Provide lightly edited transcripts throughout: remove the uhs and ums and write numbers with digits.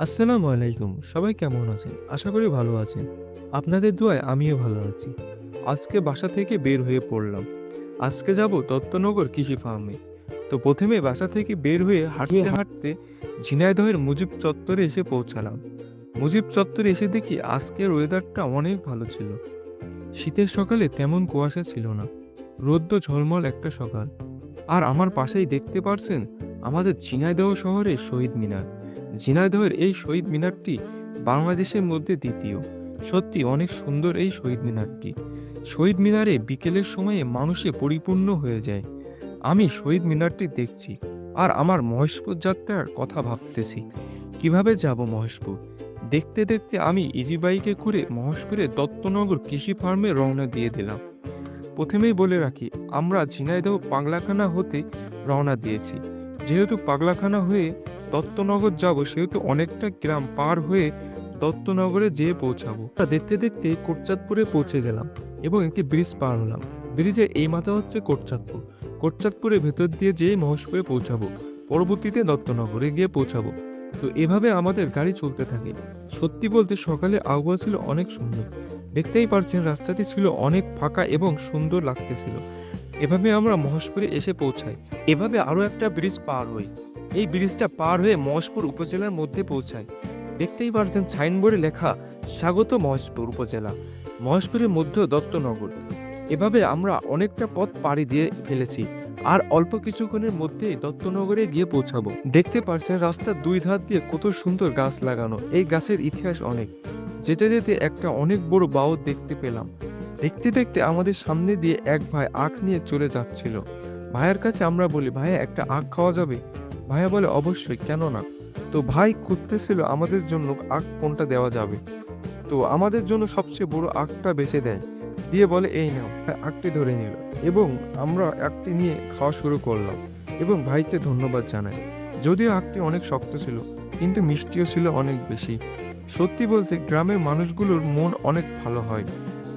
আসসালামু আলাইকুম। সবাই কেমন আছেন? আশা করি ভালো আছেন। আপনাদের দোয়ায় আমিও ভালো আছি। আজকে বাসা থেকে বের হয়ে পড়লাম। আজকে যাব দত্তনগর কৃষি ফার্মে। তো প্রথমে বাসা থেকে বের হয়ে হাঁটতে হাঁটতে ঝিনাইদহের মুজিব চত্বরে এসে পৌঁছালাম। মুজিব চত্বরে এসে দেখি আজকের ওয়েদারটা অনেক ভালো ছিল। শীতের সকালে তেমন কুয়াশা ছিল না। রোদ্দ ঝলমল একটা সকাল। আর আমার পাশেই দেখতে পারছেন আমাদের ঝিনাইদহ শহরের শহীদ মিনার। ঝিনাইদহের এই শহীদ মিনারটি বাংলাদেশের মধ্যে দ্বিতীয়। সত্যি অনেক সুন্দর এই শহীদ মিনারটি। শহীদ মিনারে বিকেলের সময়ে মানুষে পরিপূর্ণ হয়ে যায়। আমি শহীদ মিনারটি দেখছি আর আমার মহেশপুর যাত্রার কথা ভাবতেছি। কিভাবে যাব মহেশপুর? দেখতে দেখতে আমি ইজি বাইকে করে মহেশপুরের দত্তনগর কৃষি ফার্মে রওনা দিয়ে দিলাম। প্রথমেই বলে রাখি, আমরা ঝিনাইদহ পাগলাখানা হতে রওনা দিয়েছি। যেহেতু পাগলাখানা হয়ে দত্তনগর যাব, সেহেতু অনেকটা গ্রাম পার হয়ে দত্তনগরে যেয়ে পৌঁছাবো। দেখতে দেখতে কোটচাঁদপুরে পৌঁছে গেলাম এবং একটি ব্রিজ পার হলাম। ব্রিজের এই মাথা হচ্ছে কোটচাঁদপুর। কোটচাঁদপুরের ভেতর দিয়ে যেয়ে মহেশপুরে পৌঁছাবো। পরবর্তীতে দত্তনগরে গিয়ে পৌঁছাবো। তো এভাবে আমাদের গাড়ি চলতে থাকে। সত্যি বলতে সকালে আবহাওয়া ছিল অনেক সুন্দর। দেখতেই পারছেন রাস্তাটি ছিল অনেক ফাঁকা এবং সুন্দর লাগতেছিল। এভাবে আমরা মহেশপুরে এসে পৌঁছাই। এভাবে আরও একটা ব্রিজ পার হই। এই ব্রিজটা পার হয়ে মহেশপুর উপজেলার মধ্যে পৌঁছাই। দেখতেই পারছেন সাইনবোর্ডে লেখা স্বাগত মহেশপুর উপজেলা, মহেশপুরের মধ্যে দত্তনগর। এভাবে আমরা অনেকটা পথ পাড়ি দিয়ে ফেলেছি আর অল্প কিছুক্ষণের মধ্যেই দত্তনগরে গিয়ে পৌঁছাবো। দেখতে পারছেন রাস্তার দুই ধার দিয়ে কত সুন্দর গাছ লাগানো। এই গাছের ইতিহাস অনেক। যেতে যেতে একটা অনেক বড় বাও দেখতে পেলাম। দেখতে দেখতে আমাদের সামনে দিয়ে এক ভাই আখ নিয়ে চলে যাচ্ছিল। ভাইয়ের কাছে আমরা বলি, ভাইয়া একটা আখ খাওয়া যাবে? ভাইয়া বলে অবশ্যই, কেন না। তো ভাই খুঁজতেছিল আমাদের জন্য আখ কোনটা দেওয়া যাবে। তো আমাদের জন্য সবচেয়ে বড় আখটা বেছে দেয়, দিয়ে বলে এই নাও। ভাই আখটি ধরে নিল এবং আমরা আখটি নিয়ে খাওয়া শুরু করলাম এবং ভাইকে ধন্যবাদ জানাই। যদিও আখটি অনেক শক্ত ছিল, কিন্তু মিষ্টিও ছিল অনেক বেশি। সত্যি বলতে গ্রামের মানুষগুলোর মন অনেক ভালো হয়।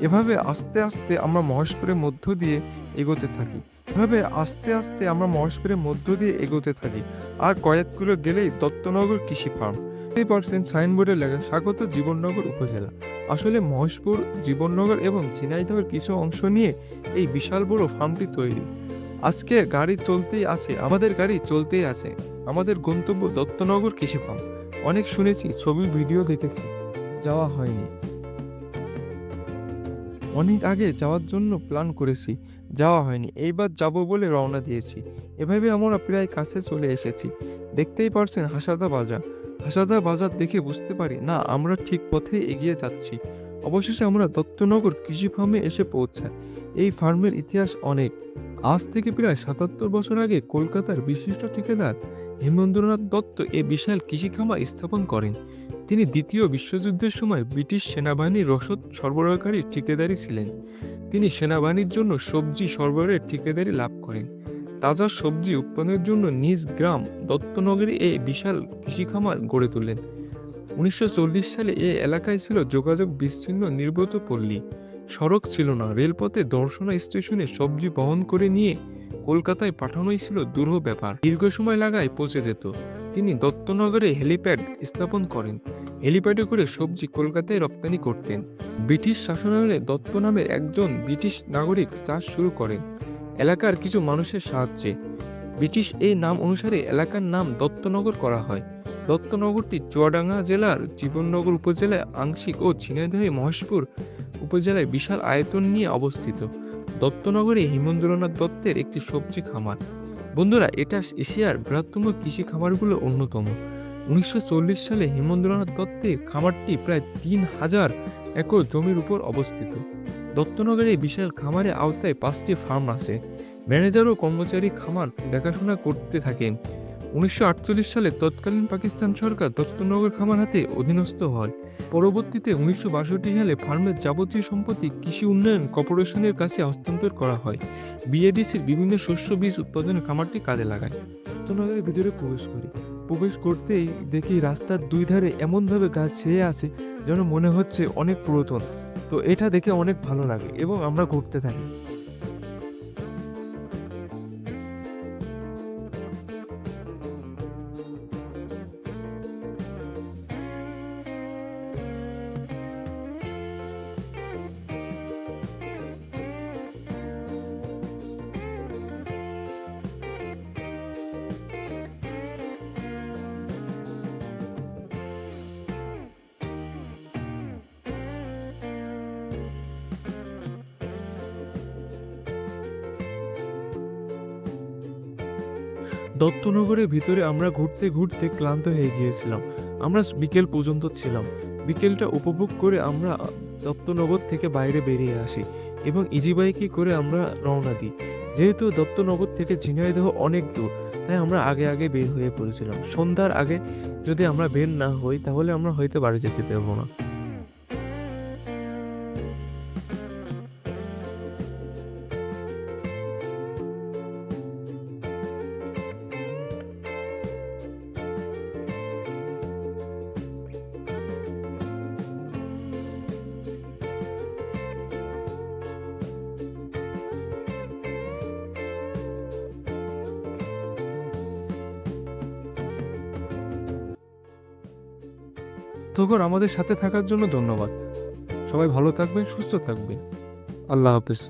এভাবে আস্তে আস্তে আমরা মহেশপুরের মধ্য দিয়ে এগোতে থাকি। এভাবে আস্তে আস্তে আমরা মহেশপুরের মধ্য দিয়ে এগোতে থাকি। আর কয়েক কিলো গেলেই দত্তনগর কৃষি ফার্ম। 50% সাইনবোর্ডে লেখা স্বাগত জীবননগর উপজেলা। আসলে মহেশপুর, জীবননগর এবং ঝিনাইদহের কিছু অংশ নিয়ে এই বিশাল বড় ফার্মটি তৈরি। আজকে গাড়ি চলতেই আছে, আমাদের গাড়ি চলতেই আছে। আমাদের গন্তব্য দত্তনগর কৃষি ফার্ম। অনেক শুনেছি, ছবি ভিডিও দেখেছি, যাওয়া হয়নি। অনেক আগে যাওয়ার জন্য প্ল্যান করেছি, যাওয়া হয়নি। এইবার যাব বলে রওনা দিয়েছি। এভাবে আমরা প্রায় কাছে চলে এসেছি। দেখতেই পারছেন হাসাদা বাজার। হাসাদা বাজার দেখে বুঝতে পারি না আমরা ঠিক পথে এগিয়ে যাচ্ছি। অবশেষে আমরা দত্তনগর কৃষি ফার্মে এসে পৌঁছাই। এই ফার্মের ইতিহাস অনেক। আজ থেকে প্রায় ৭৭ বছর আগে কলকাতার বিশিষ্ট ঠিকাদার হেমেন্দ্রনাথ দত্ত এ বিশাল কৃষি খামার স্থাপন করেন। তিনি দ্বিতীয় বিশ্বযুদ্ধের সময় ব্রিটিশ সেনাবাহিনীর রসদ সরবরাহকারী ঠিকাদারি ছিলেন। তিনি সেনাবাহিনীর জন্য সবজি সরবরাহের ঠিকাদারি লাভ করেন। তাজা সবজি উৎপাদনের জন্য নিজ গ্রাম দত্তনগরে এই বিশাল কৃষি খামার গড়ে তোলেন। ১৯৪০ সালে এ এলাকায় ছিল যোগাযোগ বিচ্ছিন্ন নির্গত পল্লী। সড়ক ছিল না, রেলপথে দর্শনা স্টেশনে সবজি বহন করে নিয়ে কলকাতায় পাঠানোই ছিল দুরূহ ব্যাপার। দীর্ঘ সময় লাগায় পৌঁছে যেত। তিনি দত্তনগরে হেলিপ্যাড স্থাপন করেন। হেলিপ্যাডে করে সবজি কলকাতায় রপ্তানি করতেন। ব্রিটিশ শাসনামলে দত্ত নামের একজন ব্রিটিশ নাগরিক চাষ শুরু করেন এলাকার কিছু মানুষের সাহায্যে। ব্রিটিশ এই নাম অনুসারে এলাকার নাম দত্তনগর করা হয়। দত্তনগরটি চুয়াডাঙ্গা জেলার জীবননগর উপজেলায় আংশিক ও ঝিনাইদহে মহেশপুর উপজেলায় বিশাল আয়তন নিয়ে অবস্থিত। দত্তনগরে হেমেন্দ্রনাথ দত্তের একটি সবজি খামার। বন্ধুরা, এটা এশিয়ার বৃহত্তম কৃষি খামারগুলো অন্যতম। ১৯৪০ সালে হেমেন্দ্রনাথ দত্তের খামারটি প্রায় ৩,০০০ একর জমির উপর অবস্থিত। দত্তনগরে এই বিশাল খামারের আওতায় ৫টি ফার্ম আছে। ম্যানেজার ও কর্মচারী খামার দেখাশোনা করতে থাকেন। ১৯৪৮ সালে তৎকালীন পাকিস্তান সরকার দত্তনগর খামার হাতে অধীনস্থ হয়। পরবর্তীতে ১৯৬২ সালে ফার্মের যাবতীয় সম্পত্তি কৃষি উন্নয়ন কর্পোরেশনের কাছে হস্তান্তর করা হয়। বিএডিসির বিভিন্ন শস্য বীজ উৎপাদনের খামারটি কাজে লাগায়। দত্তনগরের ভিতরে প্রবেশ করি। প্রবেশ করতেই দেখি রাস্তার দুই ধারে এমনভাবে গাছ ছেয়ে আছে যেন মনে হচ্ছে অনেক পুরাতন। তো এটা দেখে অনেক ভালো লাগে এবং আমরা ঘুরতে থাকি। দত্তনগরের ভিতরে আমরা ঘুরতে ঘুরতে ক্লান্ত হয়ে গিয়েছিলাম। আমরা বিকেল পর্যন্ত ছিলাম। বিকেলটা উপভোগ করে আমরা দত্তনগর থেকে বাইরে বেরিয়ে আসি এবং ইজি বাইকে করে আমরা রওনা দিই। যেহেতু দত্তনগর থেকে ঝিনাইদহ অনেক দূর, তাই আমরা আগে আগে বের হয়ে পড়েছিলাম। সন্ধ্যার আগে যদি আমরা বের না হই তাহলে আমরা হয়তো বাড়ি যেতে পারবো না। তখন আমাদের সাথে থাকার জন্য ধন্যবাদ। সবাই ভালো থাকবেন, সুস্থ থাকবেন। আল্লাহ হাফেজ।